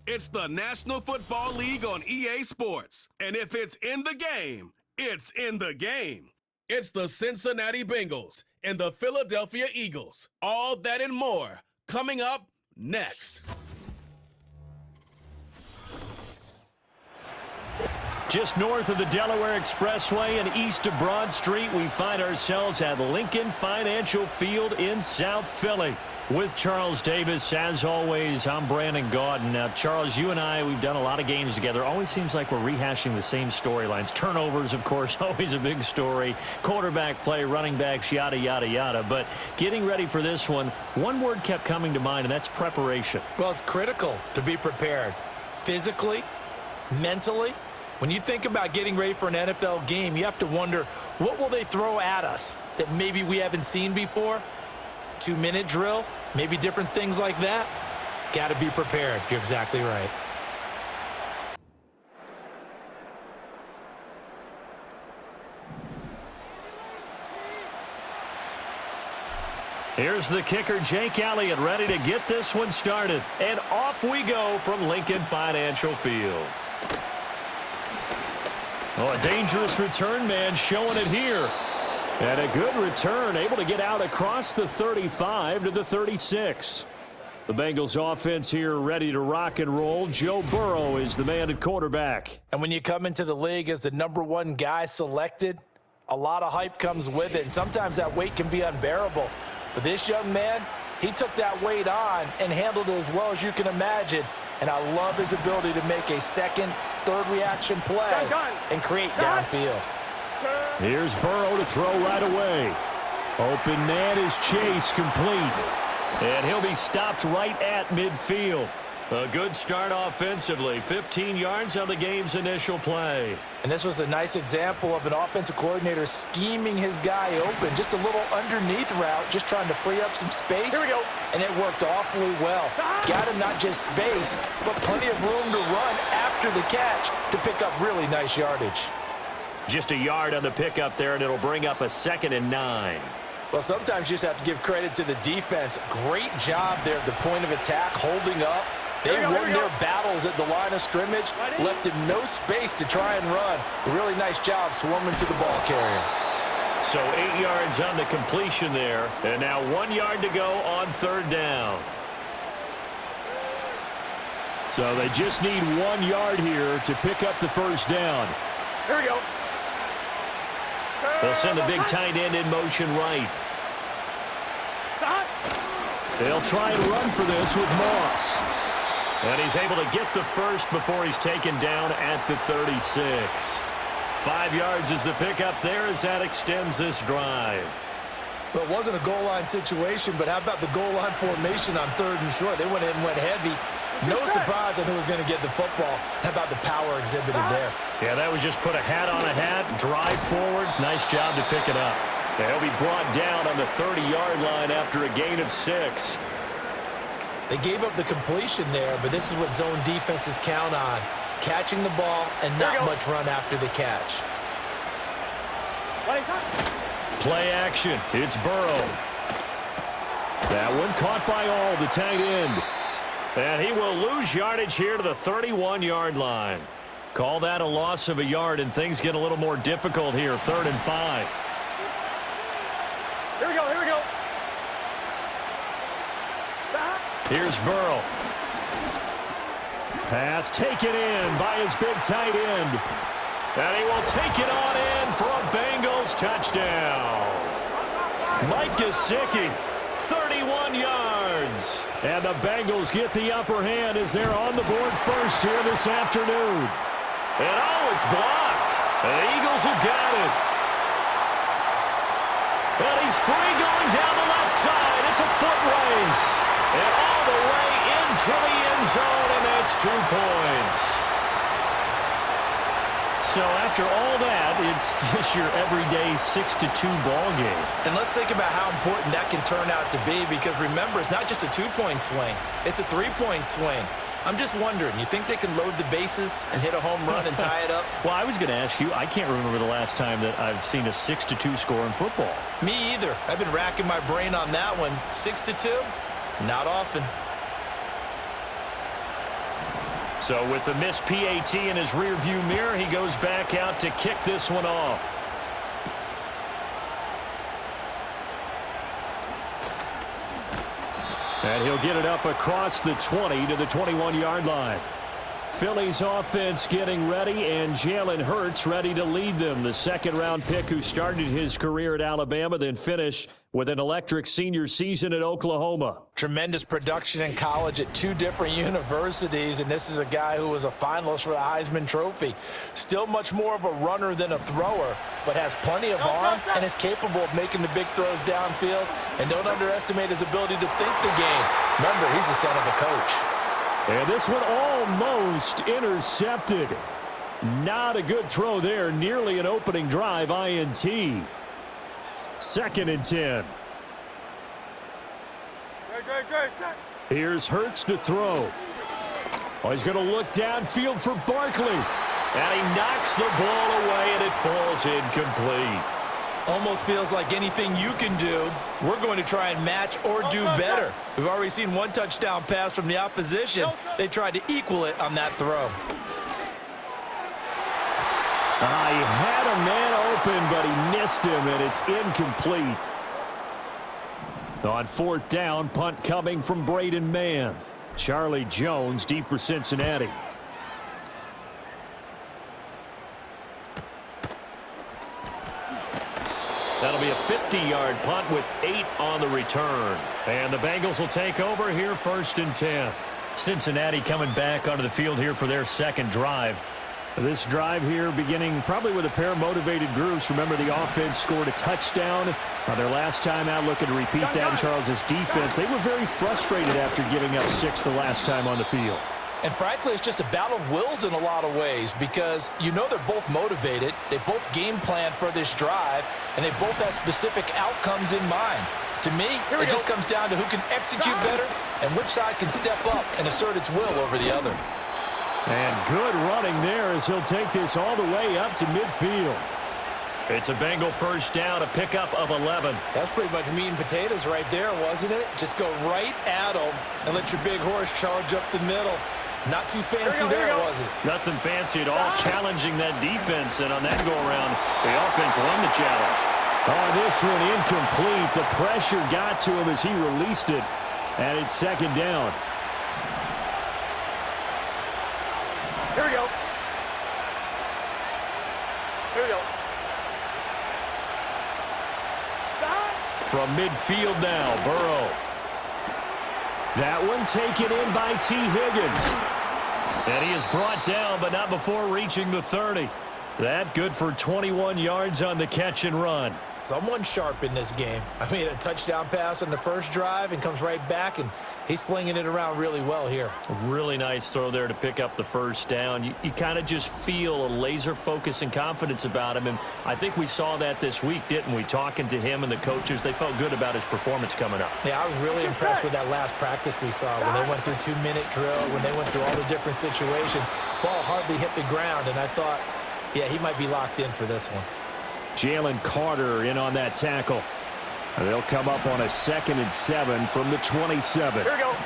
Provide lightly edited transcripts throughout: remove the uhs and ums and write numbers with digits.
It's the National Football League on EA Sports. And if it's in the game, it's in the game. It's the Cincinnati Bengals and the Philadelphia Eagles. All that and more coming up next. Just north of the Delaware Expressway and east of Broad Street, we find ourselves at Lincoln Financial Field in South Philly. With Charles Davis, as always, I'm Brandon Gaudin. Now, Charles, you and I, we've done a lot of games together. Always seems like we're rehashing the same storylines. Turnovers, of course, always a big story. Quarterback play, running backs, yada, yada, yada. But getting ready for this one word kept coming to mind, and that's preparation. Well, it's critical to be prepared physically, mentally. When you think about getting ready for an NFL game, you have to wonder, what will they throw at us that maybe we haven't seen before? 2-minute drill, maybe different things like that. Got to be prepared. You're exactly right. Here's the kicker, Jake Elliott, ready to get this one started. And off we go from Lincoln Financial Field. Oh, a dangerous return man showing it here. And a good return, able to get out across the 35 to the 36. The Bengals offense here ready to rock and roll. Joe Burrow is the man at quarterback. And when you come into the league as the #1 guy selected, a lot of hype comes with it. And sometimes that weight can be unbearable. But this young man, he took that weight on and handled it as well as you can imagine. And I love his ability to make a second, third reaction play and create downfield. Here's Burrow to throw right away. Open man is Chase, complete. And he'll be stopped right at midfield. A good start offensively. 15 yards on the game's initial play. And this was a nice example of an offensive coordinator scheming his guy open. Just a little underneath route, just trying to free up some space. Here we go. And it worked awfully well. Got him not just space, but plenty of room to run after the catch to pick up really nice yardage. Just a yard on the pickup there, and it'll bring up a 2nd and 9. Well, sometimes you just have to give credit to the defense. Great job there at the point of attack, holding up. They won their battles at the line of scrimmage, left him no space to try and run. A really nice job swarming to the ball carrier. So 8 yards on the completion there, and now 1 yard to go on 3rd down. So they just need 1 yard here to pick up the first down. Here we go. They'll send the big tight end in motion right. They'll try and run for this with Moss. And he's able to get the first before he's taken down at the 36. 5 yards is the pickup there as that extends this drive. Well, it wasn't a goal line situation, but how about the goal line formation on 3rd and short? They went in and went heavy. No surprise on who was going to get the football. How about the power exhibited there? Yeah, that was just put a hat on a hat, drive forward. Nice job to pick it up. Yeah, he'll be brought down on the 30-yard line after a gain of 6. They gave up the completion there, but this is what zone defenses count on. Catching the ball and not much run after the catch. Play action. It's Burrow. That one caught by All, the tight end. And he will lose yardage here to the 31-yard line. Call that a loss of a yard, and things get a little more difficult here. 3rd and 5. Here we go, here we go. Here's Burrow. Pass taken in by his big tight end. And he will take it on in for a Bengals touchdown. Mike Gesicki, 31 yards. And the Bengals get the upper hand as they're on the board first here this afternoon. And oh, it's blocked. The Eagles have got it. And he's free going down the left side. It's a foot race. And all the way into the end zone, and that's 2 points. So after all that, it's just your everyday 6-2 ball game. And let's think about how important that can turn out to be, because remember, it's not just a 2-point swing. It's a 3-point swing. I'm just wondering, you think they can load the bases and hit a home run and tie it up? Well, I was going to ask you, I can't remember the last time that I've seen a 6-2 score in football. Me either. I've been racking my brain on that one. 6-2? Not often. So with the missed PAT in his rearview mirror, he goes back out to kick this one off. And he'll get it up across the 20 to the 21-yard line. Philly's offense getting ready, and Jalen Hurts ready to lead them. The second-round pick who started his career at Alabama, then finished with an electric senior season at Oklahoma. Tremendous production in college at 2 different universities, and this is a guy who was a finalist for the Heisman Trophy. Still much more of a runner than a thrower, but has plenty of arm and is capable of making the big throws downfield. And don't underestimate his ability to think the game. Remember, he's the son of a coach. And this one almost intercepted. Not a good throw there. Nearly an opening drive INT. Second and 10. Here's Hurts to throw. Oh, he's going to look downfield for Barkley. And he knocks the ball away, and it falls incomplete. Almost feels like anything you can do, we're going to try and match or do better. We've already seen one touchdown pass from the opposition. They tried to equal it on that throw. He had a man open, but he missed him, and it's incomplete. On fourth down, punt coming from Braden Mann. Charlie Jones deep for Cincinnati. That'll be a 50-yard punt with 8 on the return. And the Bengals will take over here, first and 10. Cincinnati coming back onto the field here for their second drive. This drive here beginning probably with a pair of motivated groups. Remember, the offense scored a touchdown their last time out, looking to repeat that in Charles's defense. They were very frustrated after giving up 6 the last time on the field. And frankly, it's just a battle of wills in a lot of ways, because you know they're both motivated. They both game planned for this drive, and they both have specific outcomes in mind. To me, it just comes down to who can execute better and which side can step up and assert its will over the other. And good running there as he'll take this all the way up to midfield. It's a Bengal first down, a pickup of 11. That's pretty much meat and potatoes right there, wasn't it? Just go right at them and let your big horse charge up the middle. Not too fancy there, was it? Nothing fancy at all, challenging that defense, and on that go-around, the offense won the challenge. Oh, this one incomplete. The pressure got to him as he released it, and it's second down. Here we go. Here we go. From midfield now, Burrow. That one taken in by T. Higgins. And he is brought down, but not before reaching the 30. That good for 21 yards on the catch and run. Someone sharp in this game. I mean, a touchdown pass on the first drive and comes right back, and he's flinging it around really well here. A really nice throw there to pick up the first down. You kind of just feel a laser focus and confidence about him, and I think we saw that this week, didn't we? Talking to him and the coaches, they felt good about his performance coming up. Yeah, I was really impressed with that last practice we saw when they went through 2-minute drill, when they went through all the different situations. Ball hardly hit the ground, and I thought, yeah, he might be locked in for this one. Jalen Carter in on that tackle. They'll come up on a 2nd and 7 from the 27. Here we go.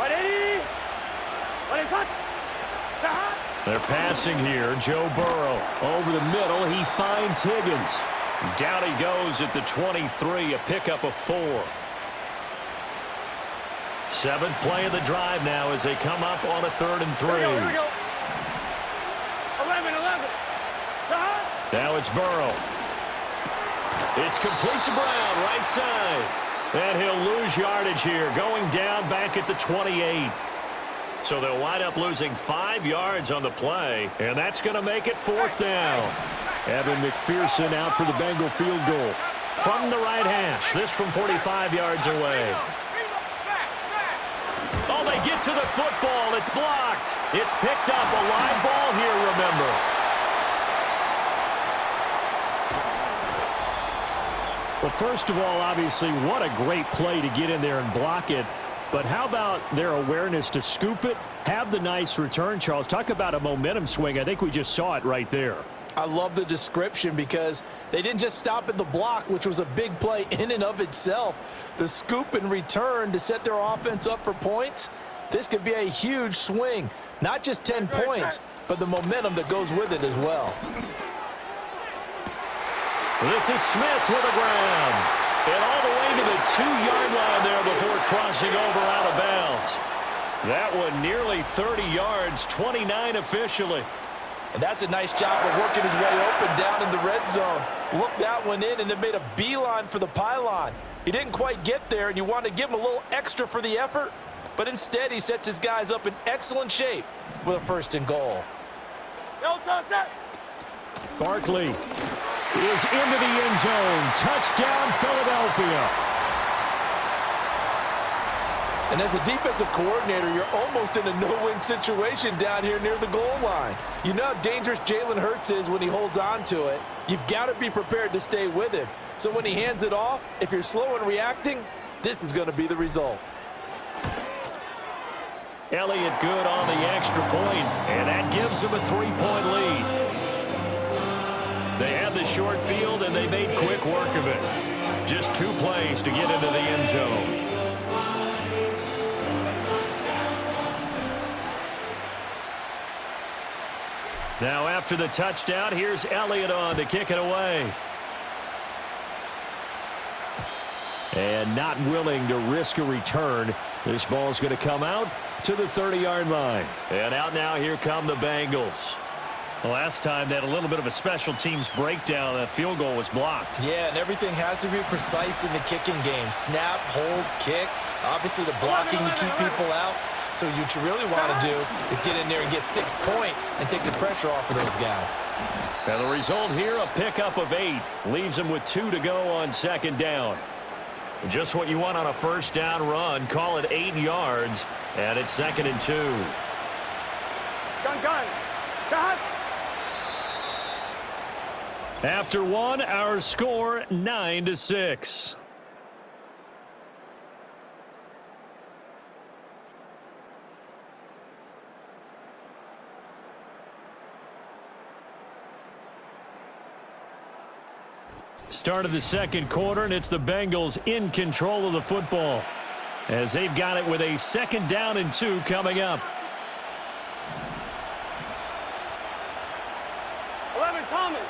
Ready? Ready, hot. They're passing here. Joe Burrow over the middle. He finds Higgins. Down he goes at the 23, a pickup of 4. 7th play of the drive now as they come up on a 3rd and 3. Here we go. 11. Now it's Burrow. It's complete to Brown, right side. And he'll lose yardage here, going down back at the 28. So they'll wind up losing 5 yards on the play, and that's going to make it 4th down. Evan McPherson out for the Bengal field goal. From the right hash, this from 45 yards away. Oh, they get to the football. It's blocked. It's picked up. A live ball here, remember. Well, first of all, obviously, what a great play to get in there and block it. But how about their awareness to scoop it, have the nice return, Charles? Talk about a momentum swing. I think we just saw it right there. I love the description because they didn't just stop at the block, which was a big play in and of itself. The scoop and return to set their offense up for points, This could be a huge swing. Not just 10 points, but the momentum that goes with it as well. This is Smith with a grab. And all the way to the 2-yard line there before crossing over out of bounds. That one nearly 30 yards, 29 officially. And that's a nice job of working his way open down in the red zone. Looked that one in and then made a beeline for the pylon. He didn't quite get there, and you want to give him a little extra for the effort, but instead he sets his guys up in excellent shape with a 1st and goal. Barkley is into the end zone. Touchdown, Philadelphia. And as a defensive coordinator, you're almost in a no-win situation down here near the goal line. You know how dangerous Jalen Hurts is when he holds on to it. You've got to be prepared to stay with him. So when he hands it off, if you're slow in reacting, this is going to be the result. Elliott good on the extra point, and that gives him a 3-point lead. They had the short field, and they made quick work of it. Just 2 plays to get into the end zone. Now after the touchdown, here's Elliott on to kick it away. And not willing to risk a return. This ball's going to come out to the 30-yard line. And out now, here come the Bengals. The last time they had a little bit of a special teams breakdown. That field goal was blocked. Yeah, and everything has to be precise in the kicking game. Snap, hold, kick. Obviously the blocking to keep people out. So what you really want to do is get in there and get 6 points and take the pressure off of those guys. And the result here, a pickup of 8. Leaves them with 2 to go on 2nd down. Just what you want on a 1st down run. Call it 8 yards, and it's 2nd and 2. Gun. Got. After 1, our score 9-6. Start of the 2nd quarter, and it's the Bengals in control of the football as they've got it with a 2nd down and 2 coming up. 11, Thomas.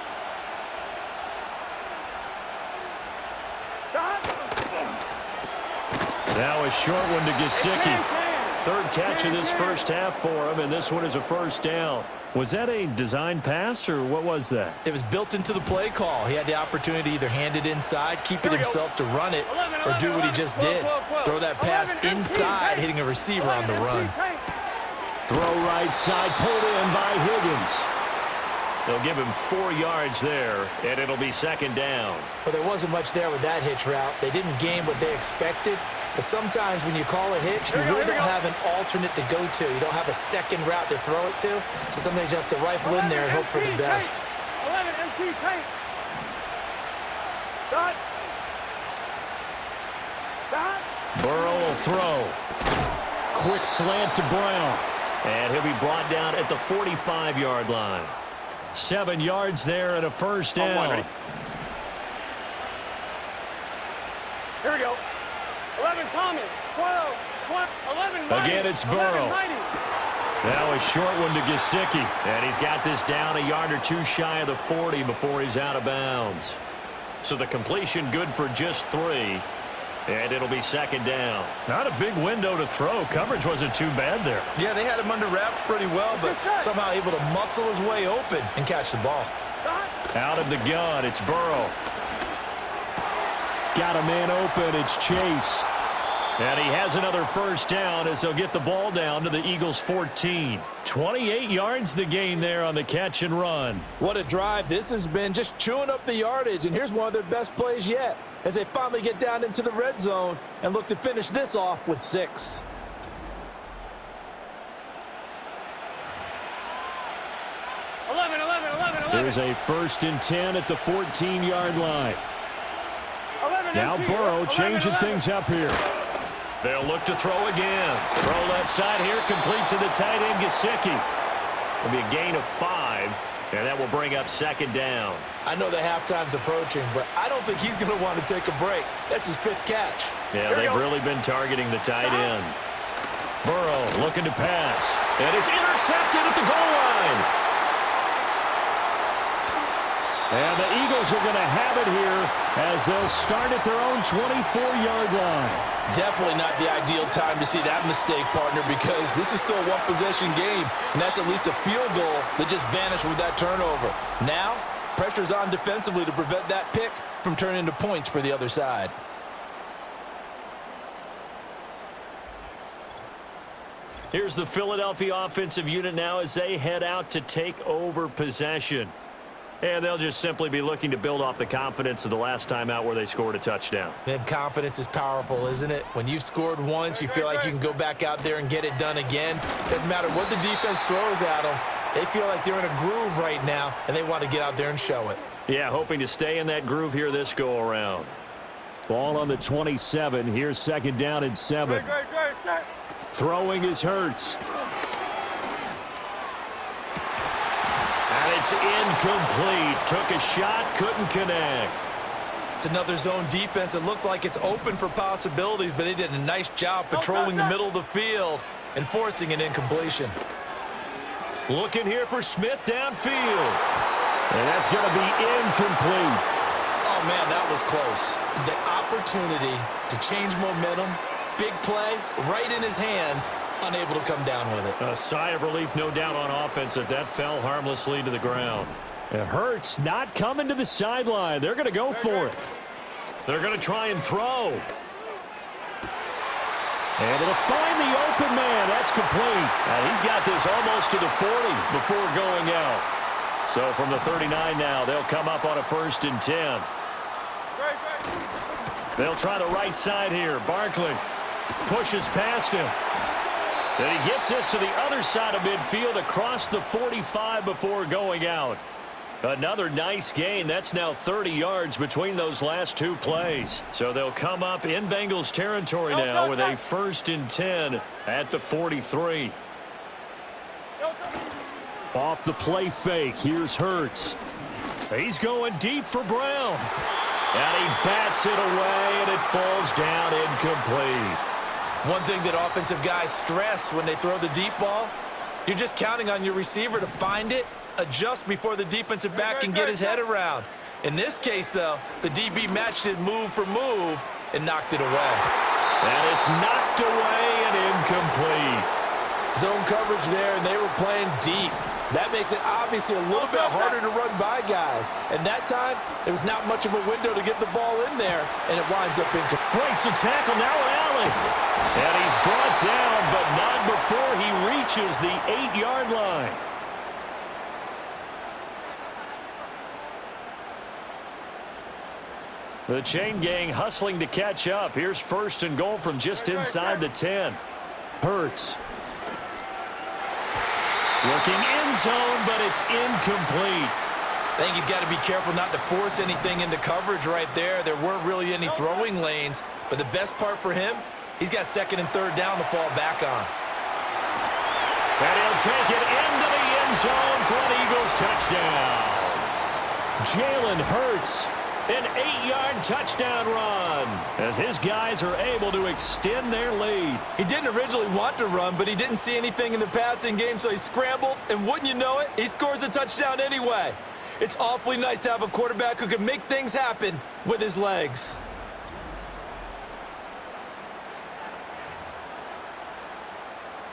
Now a short one to Gesicki. 3rd catch of this 1st half for him, and this one is a 1st down. Was that a design pass, or what was that? It was built into the play call. He had the opportunity to either hand it inside, keep it himself to run it, or do what he just did. Throw that pass inside, hitting a receiver on the run. Throw right side, pulled in by Higgins. They'll give him 4 yards there, and it'll be 2nd down. Well, there wasn't much there with that hitch route. They didn't gain what they expected. But sometimes when you call a hitch, you really don't have an alternate to go to. You don't have a 2nd route to throw it to. So sometimes you have to rifle in there and hope for the best. 11, MT, tight. Burrow will throw. Quick slant to Brown. And he'll be brought down at the 45-yard line. 7 yards there and a 1st down. Here we go. 11, Thomas. 12, 11, again, it's Burrow. Now a short one to Gesicki. And he's got this down a yard or 2 shy of the 40 before he's out of bounds. So the completion good for just 3. And it'll be 2nd down. Not a big window to throw. Coverage wasn't too bad there. Yeah, they had him under wraps pretty well, but somehow able to muscle his way open and catch the ball. Out of the gun, it's Burrow. Got a man open, it's Chase. And he has another 1st down as they'll get the ball down to the Eagles' 14. 28 yards the gain there on the catch and run. What a drive this has been, just chewing up the yardage, and here's one of their best plays yet as they finally get down into the red zone and look to finish this off with 6. There's a 1st and 10 at the 14-yard line. Now Burrow changing things up here. They'll look to throw again. Throw left side here, complete to the tight end, Gesicki. It'll be a gain of 5, and that will bring up 2nd down. I know the halftime's approaching, but I don't think he's going to want to take a break. That's his 5th catch. Yeah, they've really been targeting the tight end. Burrow looking to pass. And it's intercepted at the goal line. And the Eagles are going to have it here as they'll start at their own 24-yard line. Definitely not the ideal time to see that mistake, partner, because this is still a one-possession game, and that's at least a field goal that just vanished with that turnover. Now, pressure's on defensively to prevent that pick from turning into points for the other side. Here's the Philadelphia offensive unit now as they head out to take over possession. And they'll just simply be looking to build off the confidence of the last time out where they scored a touchdown. And confidence is powerful, isn't it? When you've scored once, you feel like you can go back out there and get it done again. Doesn't matter what the defense throws at them. They feel like they're in a groove right now, and they want to get out there and show it. Yeah, hoping to stay in that groove here this go-around. Ball on the 27. Here's second down and 7. Throwing is Hurts. And it's incomplete. Took a shot, couldn't connect. It's another zone defense. It looks like it's open for possibilities, but they did a nice job patrolling the middle of the field and forcing an incompletion. Looking here for Smith downfield. And that's going to be incomplete. Oh, man, that was close. The opportunity to change momentum, big play, right in his hands, unable to come down with it. A sigh of relief, no doubt, on offense that fell harmlessly to the ground. It hurts not coming to the sideline. They're going to go for it. They're going to try and throw. Able to find the open man. That's complete. And he's got this almost to the 40 before going out. So from the 39 now, they'll come up on a 1st and 10. They'll try the right side here. Barkley pushes past him. And he gets this to the other side of midfield across the 45 before going out. Another nice gain. That's now 30 yards between those last two plays. So they'll come up in Bengals territory now with a 1st and 10 at the 43. Off the play fake. Here's Hurts. He's going deep for Brown. And he bats it away, and it falls down incomplete. One thing that offensive guys stress when they throw the deep ball, you're just counting on your receiver to find it, adjust before the defensive back can get his head around. In this case, though, the DB matched it move for move and knocked it away. And it's knocked away and incomplete. Zone coverage there, and they were playing deep. That makes it obviously a little bit harder to run by guys. And that time, there was not much of a window to get the ball in there, and it winds up incomplete. Breaks the tackle, now Allen. And he's brought down, but not before he reaches the 8-yard line. The chain gang hustling to catch up. Here's 1st and goal from just inside the 10. Hurts. Looking end zone, but it's incomplete. I think he's got to be careful not to force anything into coverage right there. There weren't really any throwing lanes, but the best part for him, he's got 2nd and 3rd down to fall back on. And he'll take it into the end zone for an Eagles touchdown. Jalen Hurts. An 8-yard touchdown run as his guys are able to extend their lead. He didn't originally want to run, but he didn't see anything in the passing game, so he scrambled, and wouldn't you know it, he scores a touchdown anyway. It's awfully nice to have a quarterback who can make things happen with his legs.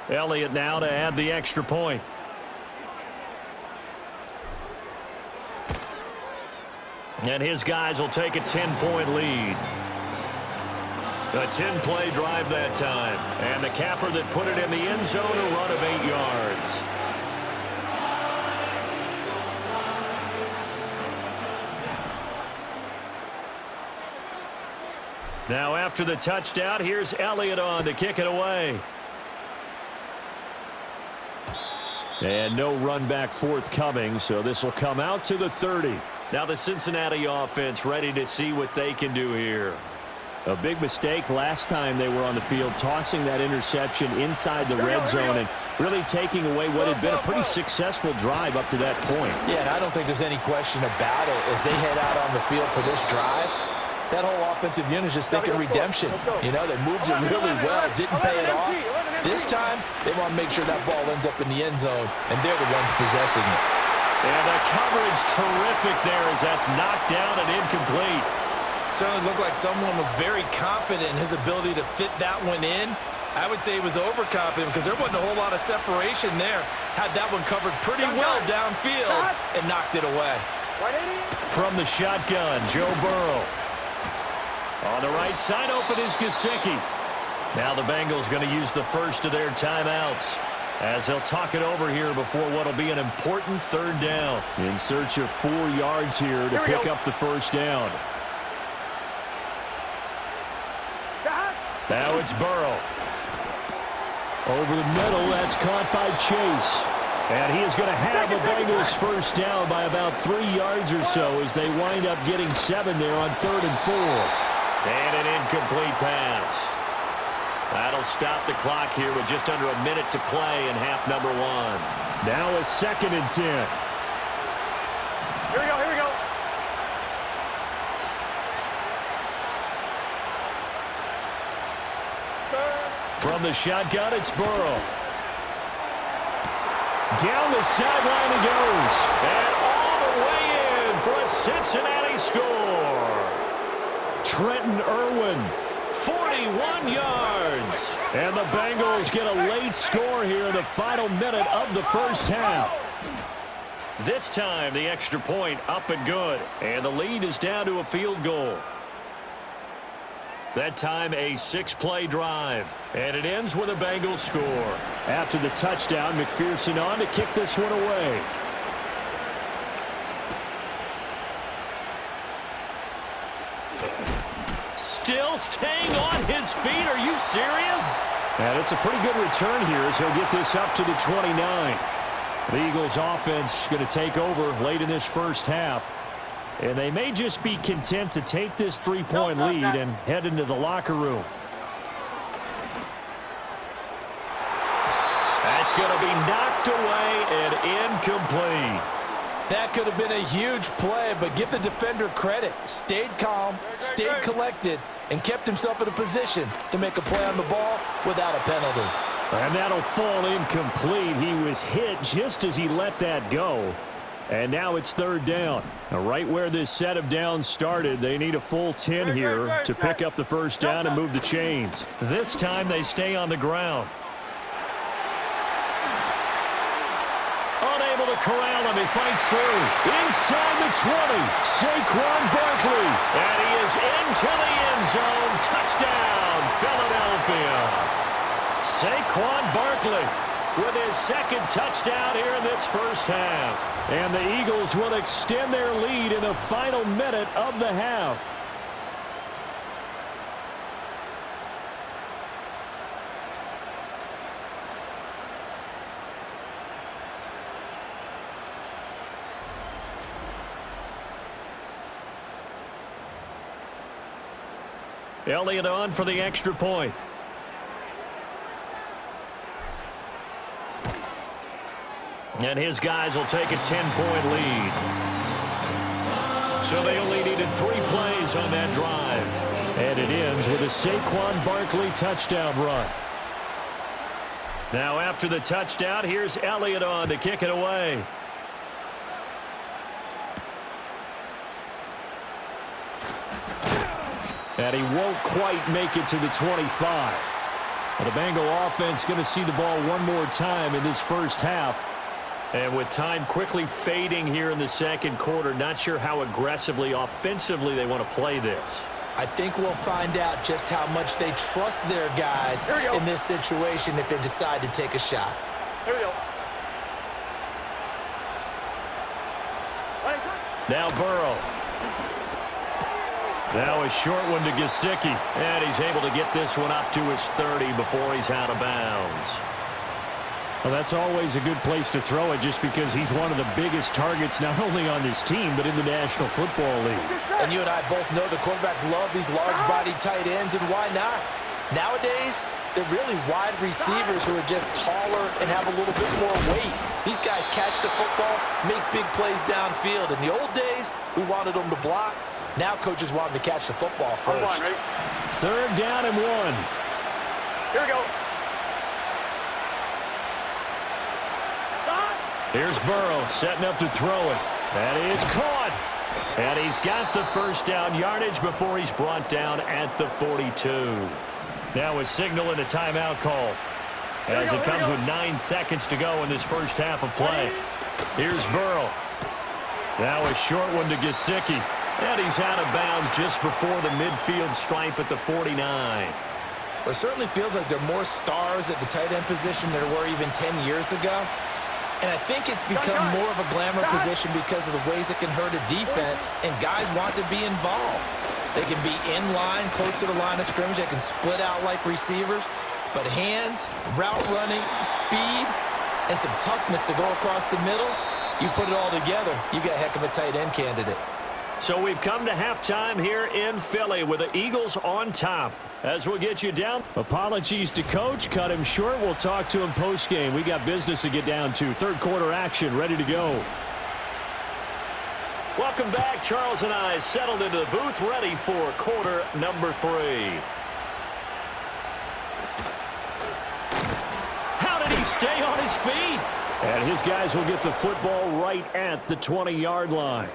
Elliott now to add the extra point. And his guys will take a 10-point lead. A 10-play drive that time. And the capper that put it in the end zone, a run of 8 yards. Now after the touchdown, here's Elliott on to kick it away. And no run back forthcoming, so this will come out to the 30. Now the Cincinnati offense ready to see what they can do here. A big mistake last time they were on the field, tossing that interception inside the red zone and really taking away what had been a pretty successful drive up to that point. Yeah, and I don't think there's any question about it. As they head out on the field for this drive, that whole offensive unit is just thinking redemption. You know, they moved it really well, didn't pay it off. This time, they want to make sure that ball ends up in the end zone, and they're the ones possessing it. And the coverage terrific there as that's knocked down and incomplete. Certainly looked like someone was very confident in his ability to fit that one in. I would say he was overconfident because there wasn't a whole lot of separation there. Had that one covered pretty well downfield and knocked it away. From the shotgun, Joe Burrow. On the right side, open is Gesicki. Now the Bengals going to use the first of their timeouts as they'll talk it over here before what will be an important third down. In search of 4 yards here to pick up the first down. Now it's Burrow. Over the middle, that's caught by Chase. And he is going to have a Bengals first down by about 3 yards or so as they wind up getting 7 there on 3rd and 4. And an incomplete pass. That'll stop the clock here with just under a minute to play in half number 1. Now a 2nd and 10. Here we go, here we go. From the shotgun, it's Burrow. Down the sideline he goes. And all the way in for a Cincinnati score. Trenton Irwin, 41 yards. And the Bengals get a late score here in the final minute of the first half. This time, the extra point up and good. And the lead is down to a field goal. That time a 6-play drive. And it ends with a Bengals score. After the touchdown, McPherson on to kick this one away. Still staying on his feet. Are you serious? And it's a pretty good return here as he'll get this up to the 29. The Eagles offense going to take over late in this first half. And they may just be content to take this 3-point lead and head into the locker room. That's going to be knocked away and incomplete. That could have been a huge play, but give the defender credit. Stayed calm, stayed collected, and kept himself in a position to make a play on the ball without a penalty. And that'll fall incomplete. He was hit just as he let that go. And now it's 3rd down. Now, right where this set of downs started, they need a full 10 here to pick up the first down and move the chains. This time they stay on the ground. Unable to corral him. He fights through. Inside the 20. Saquon Barkley. And he is into the end zone. Touchdown, Philadelphia. Saquon Barkley with his 2nd touchdown here in this first half. And the Eagles will extend their lead in the final minute of the half. Elliott on for the extra point. And his guys will take a 10-point lead. So they only needed 3 plays on that drive. And it ends with a Saquon Barkley touchdown run. Now after the touchdown, here's Elliott on to kick it away. And he won't quite make it to the 25. But the Bengal offense going to see the ball one more time in this first half. And with time quickly fading here in the second quarter, not sure how aggressively, offensively they want to play this. I think we'll find out just how much they trust their guys in this situation if they decide to take a shot. Here we go. Now Burrow. Now a short one to Gesicki. And he's able to get this one up to his 30 before he's out of bounds. Well, that's always a good place to throw it just because he's one of the biggest targets not only on this team but in the National Football League. And you and I both know the quarterbacks love these large-bodied tight ends, and why not? Nowadays, they're really wide receivers who are just taller and have a little bit more weight. These guys catch the football, make big plays downfield. In the old days, we wanted them to block. Now coaches want them to catch the football first. 3rd down and 1. Here we go. Here's Burrow setting up to throw it. That is caught. And he's got the first down yardage before he's brought down at the 42. Now a signal and a timeout call as it comes with 9 seconds to go in this first half of play. Here's Burrow. Now a short one to Gesicki. And he's out of bounds just before the midfield stripe at the 49. Well, it certainly feels like there are more stars at the tight end position than there were even 10 years ago. And I think it's become more of a glamour position because of the ways it can hurt a defense, and guys want to be involved. They can be in line, close to the line of scrimmage. They can split out like receivers. But hands, route running, speed, and some toughness to go across the middle, you put it all together, you got a heck of a tight end candidate. So we've come to halftime here in Philly with the Eagles on top. As we'll get you down. Apologies to Coach. Cut him short. We'll talk to him post-game. We got business to get down to. Third quarter action ready to go. Welcome back. Charles and I settled into the booth ready for quarter number 3. How did he stay on his feet? And his guys will get the football right at the 20-yard line.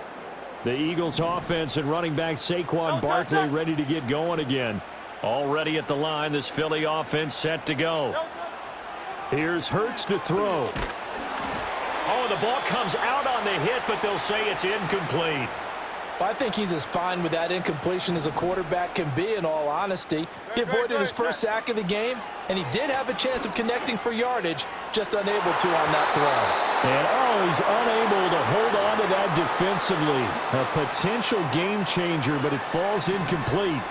The Eagles offense and running back Saquon Barkley ready to get going again. Already at the line, this Philly offense set to go. Here's Hurts to throw. Oh, the ball comes out on the hit, but they'll say it's incomplete. Well, I think he's as fine with that incompletion as a quarterback can be, in all honesty. He avoided his first sack of the game, and he did have a chance of connecting for yardage, just unable to on that throw. And, he's unable to hold on to that defensively. A potential game changer, but it falls incomplete.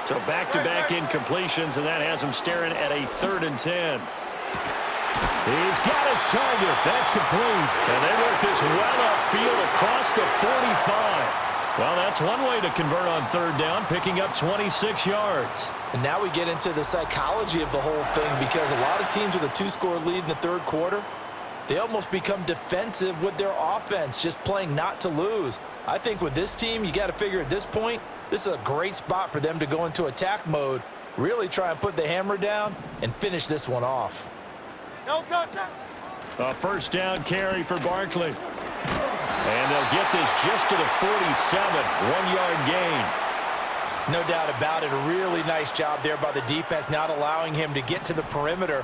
So back-to-back incompletions, and that has him staring at a 3rd and 10. He's got his target. That's complete. And they work this well upfield across the 45. Well, that's one way to convert on 3rd down, picking up 26 yards. And now we get into the psychology of the whole thing, because a lot of teams with a 2-score lead in the 3rd quarter, they almost become defensive with their offense, just playing not to lose. I think with this team, you got to figure at this point, this is a great spot for them to go into attack mode, really try and put the hammer down and finish this one off. No touchdown. A first down carry for Barkley. And they'll get this just to the 47, 1-yard gain. No doubt about it, a really nice job there by the defense, not allowing him to get to the perimeter.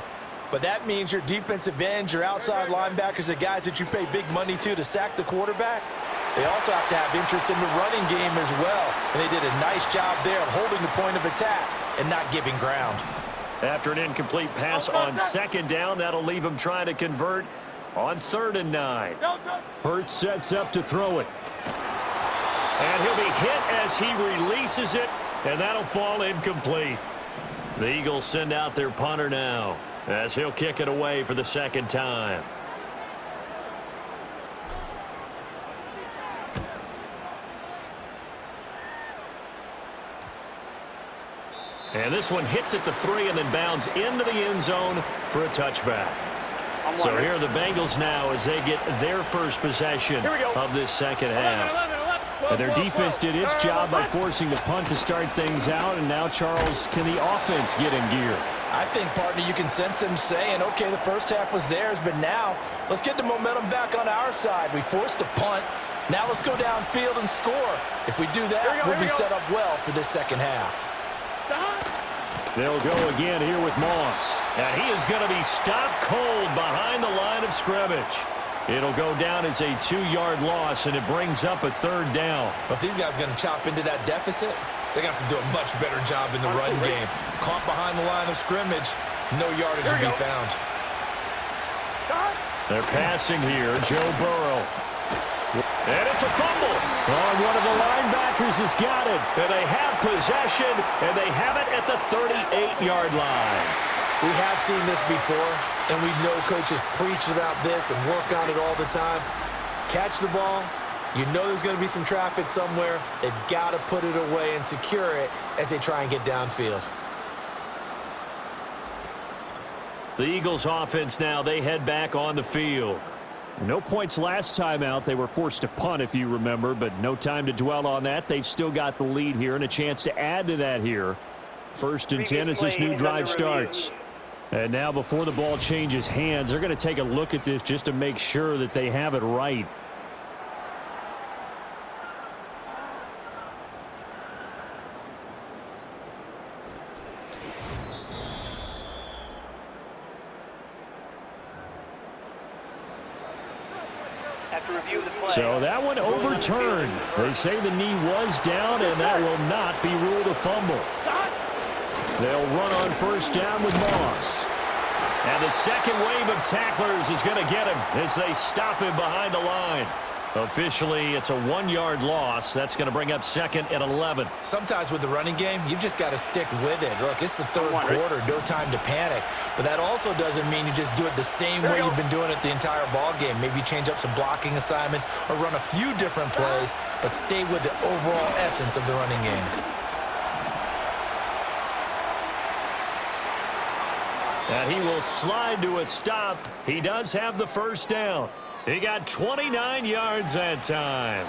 But that means your defensive ends, your outside linebackers, the guys that you pay big money to sack the quarterback, they also have to have interest in the running game as well. And they did a nice job there of holding the point of attack and not giving ground. After an incomplete pass on 2nd down, that'll leave him trying to convert on 3rd and 9. Hurts sets up to throw it. And he'll be hit as he releases it, and that'll fall incomplete. The Eagles send out their punter now as he'll kick it away for the 2nd time. And this one hits at the 3 and then bounds into the end zone for a touchback. So here are the Bengals now as they get their first possession of this 2nd half. And their defense did its job by forcing the punt to start things out. And now, Charles, can the offense get in gear? I think, partner, you can sense them saying, okay, the first half was theirs, but now let's get the momentum back on our side. We forced a punt. Now let's go downfield and score. If we do that, we'll be set up well for this 2nd half. They'll go again here with Moss. And he is going to be stopped cold behind the line of scrimmage. It'll go down as a 2-yard loss, and it brings up a 3rd down. But these guys are going to chop into that deficit. They're going to have to do a much better job in the run game. Caught behind the line of scrimmage, no yardage to be found. They're passing here, Joe Burrow. And it's a fumble. Oh, one of the linebackers has got it. And they have possession, and they have it at the 38-yard line. We have seen this before, and we know coaches preach about this and work on it all the time. Catch the ball. You know there's going to be some traffic somewhere. They've got to put it away and secure it as they try and get downfield. The Eagles offense now, they head back on the field. No points last time out. They were forced to punt, if you remember, but no time to dwell on that. They've still got the lead here and a chance to add to that here. 1st and 10 as this new drive starts. And now before the ball changes hands, they're going to take a look at this just to make sure that they have it right. So that one overturned. They say the knee was down, and that will not be ruled a fumble. They'll run on first down with Moss. And the second wave of tacklers is going to get him as they stop him behind the line. Officially, it's a 1-yard loss. That's going to bring up second and 11. Sometimes with the running game, you've just got to stick with it. Look, it's the third quarter, no time to panic. But that also doesn't mean you just do it the same way you've been doing it the entire ball game. Maybe change up some blocking assignments or run a few different plays, but stay with the overall essence of the running game. And he will slide to a stop. He does have the first down. He got 29 yards that time.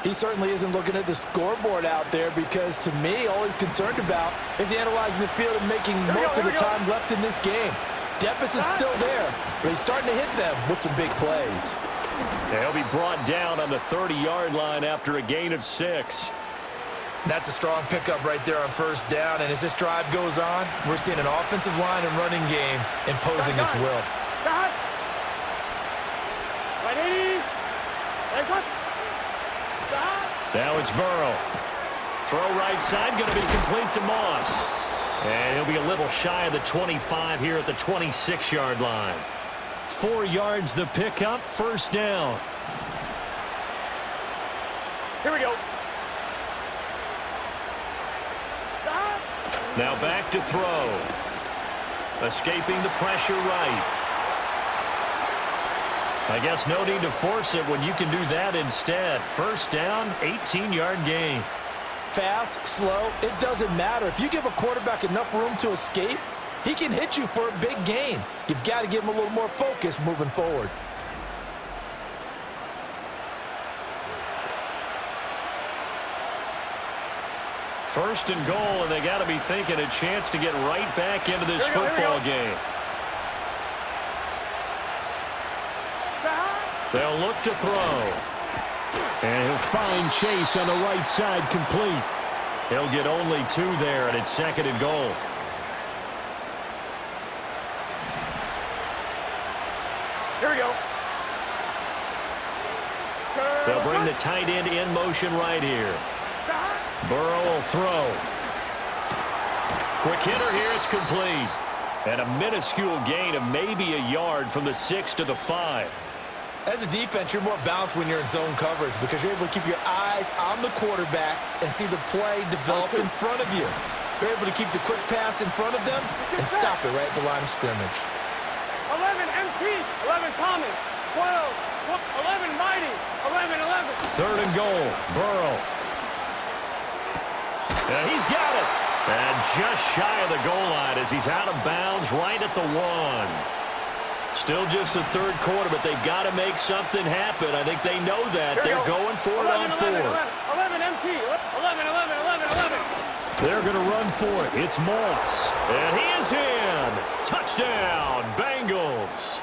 He certainly isn't looking at the scoreboard out there because, to me, all he's concerned about is analyzing the field and making most of the time left in this game. Deficit's still there, but he's starting to hit them with some big plays. He'll be brought down on the 30-yard line after a gain of 6. That's a strong pickup right there on first down, and as this drive goes on, we're seeing an offensive line and running game imposing its will. Now it's Burrow. Throw right side, going to be complete to Moss. And he'll be a little shy of the 25 here at the 26-yard line. 4 yards the pickup, first down. Here we go. Now back to throw. Escaping the pressure right. I guess no need to force it when you can do that instead. First down, 18-yard gain. Fast, slow, it doesn't matter. If you give a quarterback enough room to escape, he can hit you for a big gain. You've got to give him a little more focus moving forward. First and goal, and they got to be thinking a chance to get right back into this football game. They'll look to throw. And he'll find Chase on the right side complete. He'll get only 2 there, and it's second and goal. Here we go. They'll bring the tight end in motion right here. Burrow will throw. Quick hitter here, it's complete. And a minuscule gain of maybe a yard from the 6 to the 5. As a defense, you're more balanced when you're in zone coverage because you're able to keep your eyes on the quarterback and see the play develop in front of you. You're able to keep the quick pass in front of them and stop it right at the line of scrimmage. 11 MT, 11 Thomas, 12, 11 Mighty, 11. Third and goal, Burrow. And he's got it. And just shy of the goal line as he's out of bounds right at the 1. Still just the third quarter, but they've got to make something happen. I think they know that. They're going for it on 4th. 11 MT, 11. They're going to run for it. It's Moss. And he is in. Touchdown, Bengals.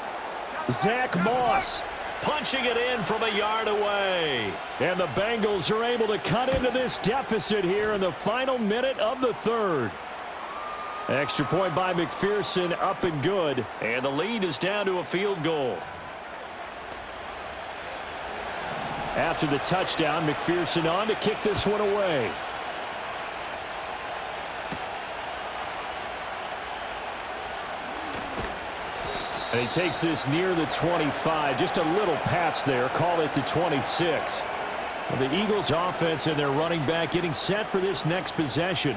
Zach Moss punching it in from a yard away. And the Bengals are able to cut into this deficit here in the final minute of the 3rd. Extra point by McPherson, up and good. And the lead is down to a field goal. After the touchdown, McPherson on to kick this one away. And he takes this near the 25. Just a little pass there. Call it the 26. Well, the Eagles offense and their running back getting set for this next possession.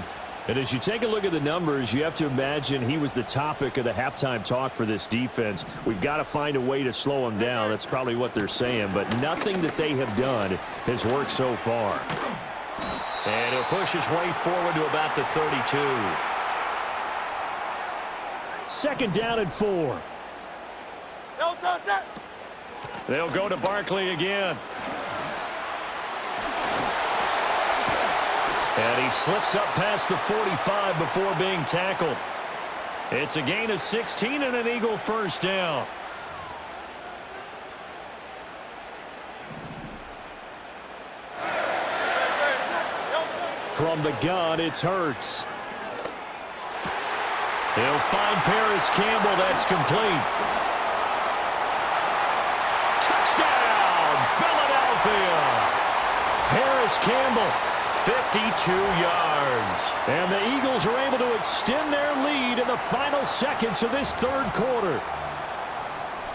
And as you take a look at the numbers, you have to imagine he was the topic of the halftime talk for this defense. We've got to find a way to slow him down. That's probably what they're saying. But nothing that they have done has worked so far. And he'll push his way forward to about the 32. Second down and 4. They'll go to Barkley again. And he slips up past the 45 before being tackled. It's a gain of 16 and an Eagle first down. From the gun, it's Hurts. He'll find Paris Campbell. That's complete. Touchdown, Philadelphia. Paris Campbell, 52 yards. And the Eagles are able to extend their lead in the final seconds of this third quarter.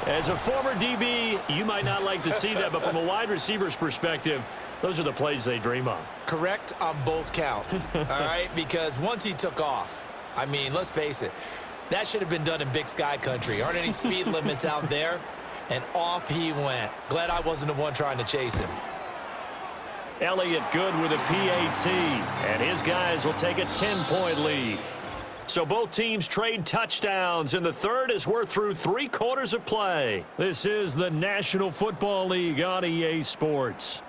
As a former DB, you might not like to see that, but from a wide receiver's perspective, those are the plays they dream of. Correct on both counts, all right? Because once he took off, I mean, let's face it, that should have been done in Big Sky country. Aren't any speed limits out there? And off he went. Glad I wasn't the one trying to chase him. Elliott good with a PAT, and his guys will take a 10-point lead. So both teams trade touchdowns in the third as we're through 3 quarters of play. This is the National Football League on EA Sports.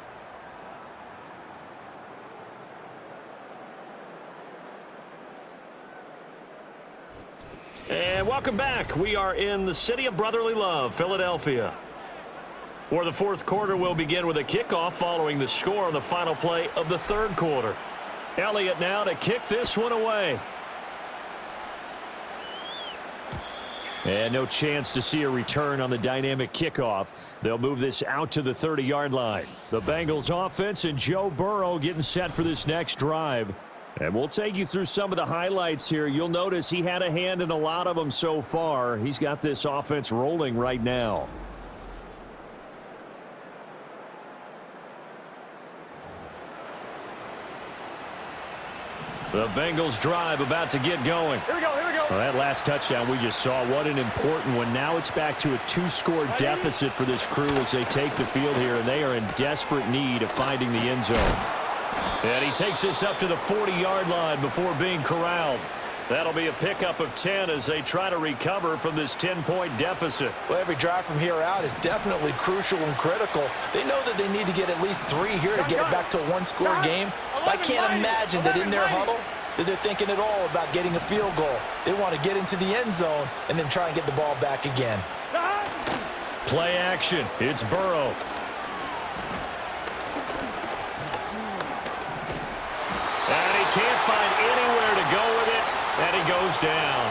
And welcome back. We are in the city of brotherly love, Philadelphia, where the fourth quarter will begin with a kickoff following the score on the final play of the third quarter. Elliott now to kick this one away. And no chance to see a return on the dynamic kickoff. They'll move this out to the 30-yard line. The Bengals offense and Joe Burrow getting set for this next drive. And we'll take you through some of the highlights here. You'll notice he had a hand in a lot of them so far. He's got this offense rolling right now. The Bengals drive about to get going. Here we go, here we go. Well, that last touchdown we just saw, what an important one. Now it's back to a 2-score deficit for this crew as they take the field here, and they are in desperate need of finding the end zone. And he takes this up to the 40-yard line before being corralled. That'll be a pickup of 10 as they try to recover from this 10-point deficit. Well, every drive from here out is definitely crucial and critical. They know that they need to get at least 3 here to get it back to a 1-score game. But I can't imagine that in their huddle that they're thinking at all about getting a field goal. They want to get into the end zone and then try and get the ball back again. Play action. It's Burrow. And he can't find anywhere to go with it, and he goes down.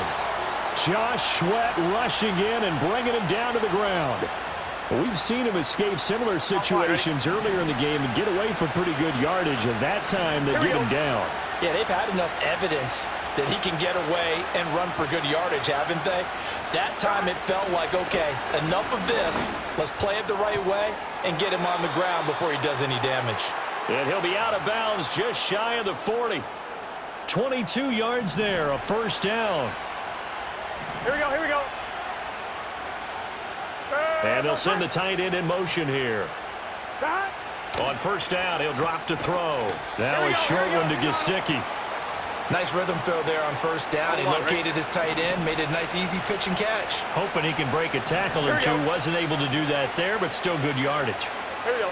Josh Sweat rushing in and bringing him down to the ground. We've seen him escape similar situations earlier in the game and get away from pretty good yardage, and that time they get him down. Yeah, they've had enough evidence that he can get away and run for good yardage, haven't they? That time it felt like, okay, enough of this. Let's play it the right way and get him on the ground before he does any damage. And he'll be out of bounds just shy of the 40. 22 yards there, a first down. Here we go, here we go. And they'll send the tight end in motion here. On first down, he'll drop to throw. Now a short one to Gesicki. Nice rhythm throw there on first down. He located his tight end, made a nice easy pitch and catch. Hoping he can break a tackle or two. Wasn't able to do that there, but still good yardage. Here we go.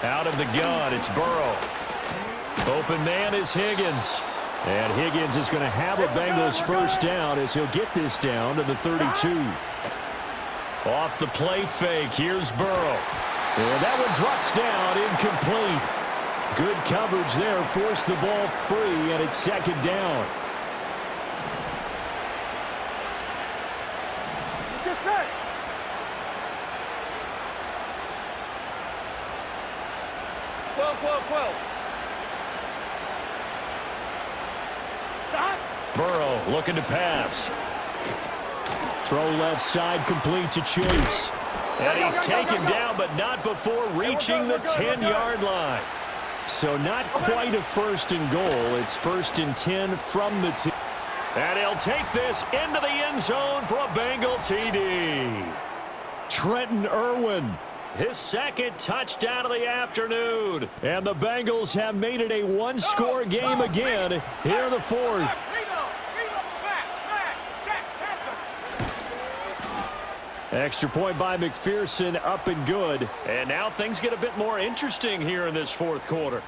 Out of the gun, it's Burrow. Open man is Higgins. And Higgins is going to have a Bengals first down as he'll get this down to the 32. Off the play fake, here's Burrow. And that one drops down, incomplete. Good coverage there, forced the ball free, and it's second down. Get set. Twelve. Burrow looking to pass. Throw left side complete to Chase. And he's taken down, but not before reaching the 10-yard line. So not quite a first and goal. It's first and 10 from the 10. And he'll take this into the end zone for a Bengal TD. Trenton Irwin, his second touchdown of the afternoon. And the Bengals have made it a one-score game again here in the fourth. Extra point by McPherson, up and good. And now things get a bit more interesting here in this fourth quarter.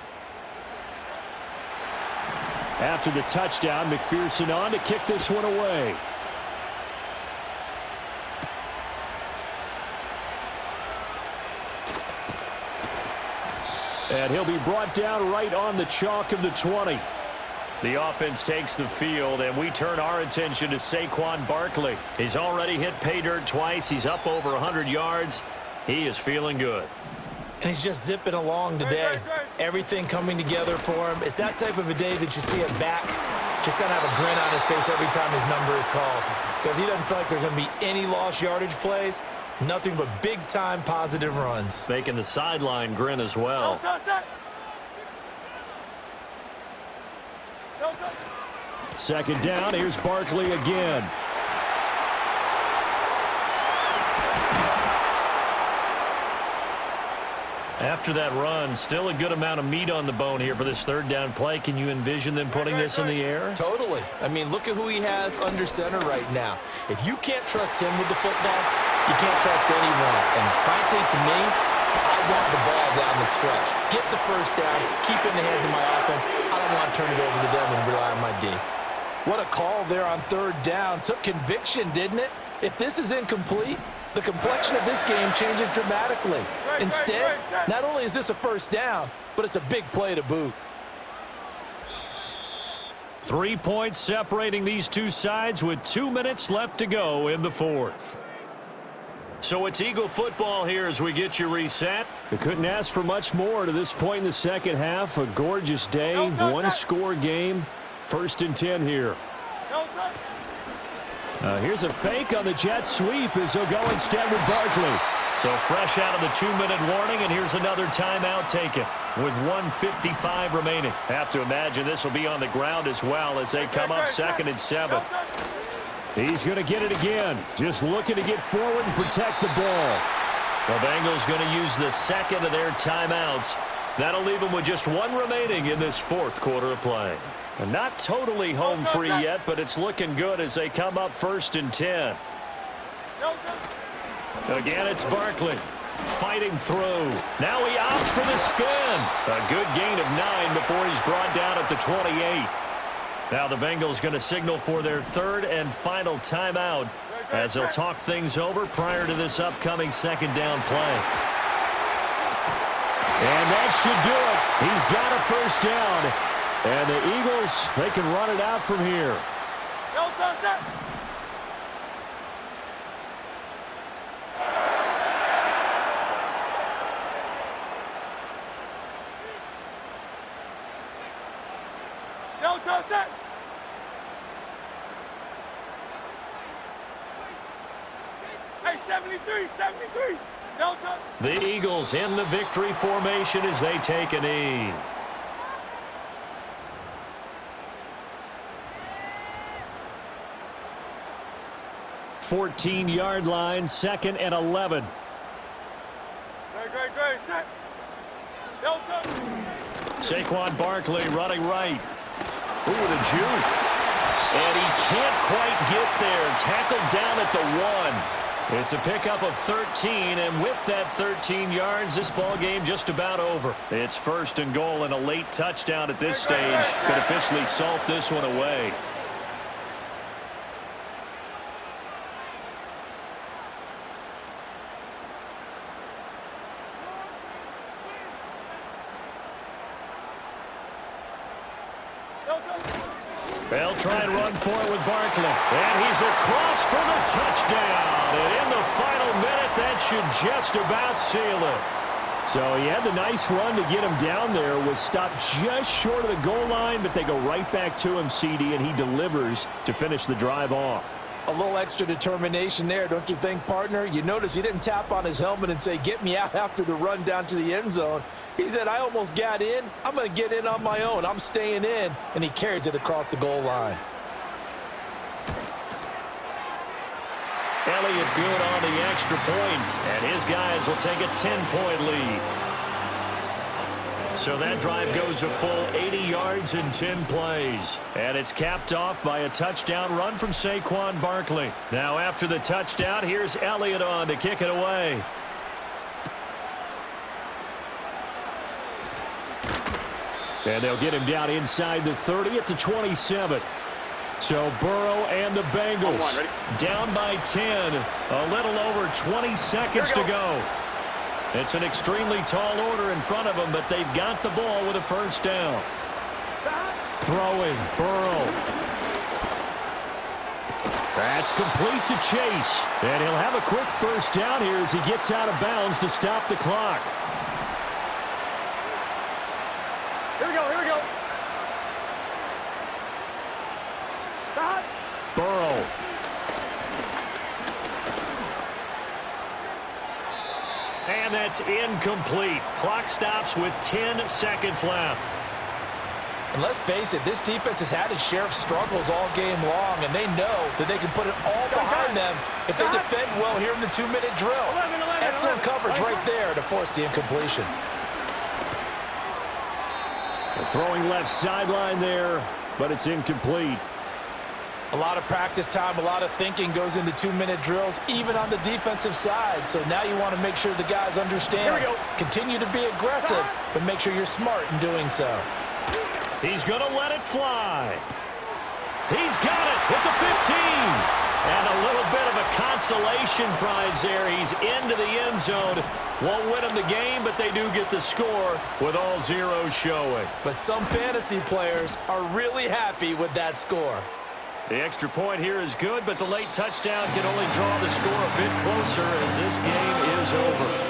After the touchdown, McPherson on to kick this one away. And he'll be brought down right on the chalk of the 20. The offense takes the field, and we turn our attention to Saquon Barkley. He's already hit pay dirt twice. He's up over 100 yards. He is feeling good. And he's just zipping along today. Everything coming together for him. It's that type of a day that you see him back. Just kind of have a grin on his face every time his number is called. Because he doesn't feel like there are going to be any lost yardage plays. Nothing but big-time positive runs. Making the sideline grin as well. Second down, here's Barkley again. After that run, still a good amount of meat on the bone here for this third down play. Can you envision them putting this in the air? Totally. I mean, look at who he has under center right now. If you can't trust him with the football, you can't trust anyone. And frankly, to me, I want the ball down the stretch. Get the first down, keep it in the hands of my offense. I don't want to turn it over to them and rely on my D. What a call there on third down. Took conviction, didn't it? If this is incomplete, the complexion of this game changes dramatically. Instead, not only is this a first down, but it's a big play to boot. 3 points separating these two sides with 2 minutes left to go in the fourth. So it's Eagle football here as we get you reset. We couldn't ask for much more to this point in the second half. A gorgeous day, one-score game. 1st and 10 here. Here's a fake on the jet sweep as they'll go instead with Barkley. So fresh out of the 2-minute warning, and here's another timeout taken with 1:55 remaining. Have to imagine this will be on the ground as well as they come up 2nd and 7. He's going to get it again. Just looking to get forward and protect the ball. The Bengals going to use the second of their timeouts. That'll leave them with just one remaining in this fourth quarter of play. And not totally home free yet, but it's looking good as they come up 1st and 10. Again, it's Barkley fighting through. Now he opts for the spin. A good gain of 9 before he's brought down at the 28. Now the Bengals going to signal for their third and final timeout as they'll talk things over prior to this upcoming second down play. And that should do it. He's got a first down. And the Eagles, they can run it out from here. Hey, 73. The Eagles in the victory formation as they take a knee. 14-yard line, 2nd and 11. Great. Saquon Barkley running right. Ooh, the juke. And he can't quite get there. Tackled down at the 1. It's a pickup of 13, and with that 13 yards, this ball game just about over. It's 1st and goal and a late touchdown at this stage. Could officially salt this one away. They'll try and run for it with Barkley. And he's across for the touchdown. And in the final minute, that should just about seal it. So he had the nice run to get him down there. Was stopped just short of the goal line, but they go right back to him, CD, and he delivers to finish the drive off. A little extra determination there, don't you think, partner? You notice he didn't tap on his helmet and say, get me out after the run down to the end zone. He said, I almost got in. I'm going to get in on my own. I'm staying in. And he carries it across the goal line. Elliott good on the extra point, and his guys will take a 10-point lead. So that drive goes a full 80 yards in 10 plays. And it's capped off by a touchdown run from Saquon Barkley. Now after the touchdown, here's Elliott on to kick it away. And they'll get him down inside the 30 at the 27. So Burrow and the Bengals down by 10. A little over 20 seconds to go. It's an extremely tall order in front of them, but they've got the ball with a first down. Throwing, Burrow. That's complete to Chase. And he'll have a quick first down here as he gets out of bounds to stop the clock. Here we go, here we go. Stop. Burrow. And that's incomplete. Clock stops with 10 seconds left. And let's face it, this defense has had its share of struggles all game long, and they know that they can put it all behind them if they defend well here in the 2-minute drill. Excellent coverage right there to force the incompletion. Throwing left sideline there, but it's incomplete. A lot of practice time, a lot of thinking goes into 2-minute drills, even on the defensive side. So now you want to make sure the guys understand. Continue to be aggressive, but make sure you're smart in doing so. He's going to let it fly. He's got it at the 15. And a little bit of a consolation prize there. He's into the end zone. Won't win them the game, but they do get the score with all zeros showing. But some fantasy players are really happy with that score. The extra point here is good, but the late touchdown can only draw the score a bit closer as this game is over.